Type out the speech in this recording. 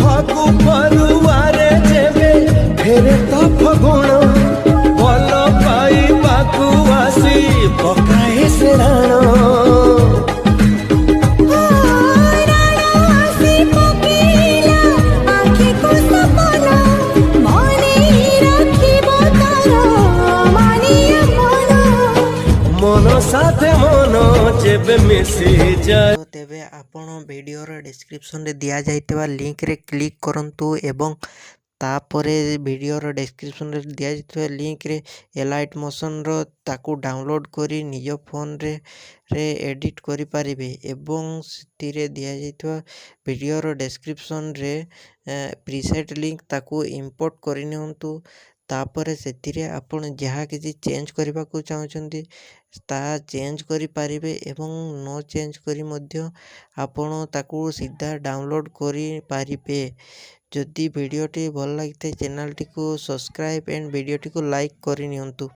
ଫଗୁ ଫରୁଆରେ ଯେବେ ଫେରେ ତ ଫଗୁଣ ଭଲ ପାଇବାକୁ ଆସି ପକାଏ ସେ ରାଣ। ମନ ସାଥେ ମନ ଯେବେ ମିଶିଯାଏ। ତେବେ ଆପଣ ଭିଡ଼ିଓର ଡେସ୍କ୍ରିପସନରେ ଦିଆଯାଇଥିବା ଲିଙ୍କରେ କ୍ଲିକ୍ କରନ୍ତୁ ଏବଂ ତାପରେ ଭିଡ଼ିଓର ଡେସ୍କ୍ରିପସନରେ ଦିଆଯାଇଥିବା ଲିଙ୍କରେ ଏଲାଇଟ୍ ମୋସନ୍ର ତାକୁ ଡାଉନଲୋଡ଼୍ କରି ନିଜ ଫୋନରେ ଏଡ଼ିଟ୍ କରିପାରିବେ ଏବଂ ସେଥିରେ ଦିଆଯାଇଥିବା ଭିଡ଼ିଓର ଡେସ୍କ୍ରିପସନରେ ପ୍ରିସେଟ୍ ଲିଙ୍କ ତାକୁ ଇମ୍ପୋର୍ଟ କରିନିଅନ୍ତୁ। ତାପରେ ସେଥିରେ ଆପଣ ଯାହା କିଛି ଚେଞ୍ଜ କରିବାକୁ ଚାହୁଁଛନ୍ତି ତାହା ଚେଞ୍ଜ କରିପାରିବେ ଏବଂ ନ ଚେଞ୍ଜ କରି ମଧ୍ୟ ଆପଣ ତାକୁ ସିଧା ଡାଉନଲୋଡ଼୍ କରିପାରିବେ। ଯଦି ଭିଡ଼ିଓଟି ଭଲ ଲାଗିଥାଏ ଚ୍ୟାନେଲଟିକୁ ସବସ୍କ୍ରାଇବ୍ ଏଣ୍ଡ ଭିଡ଼ିଓଟିକୁ ଲାଇକ୍ କରିନିଅନ୍ତୁ।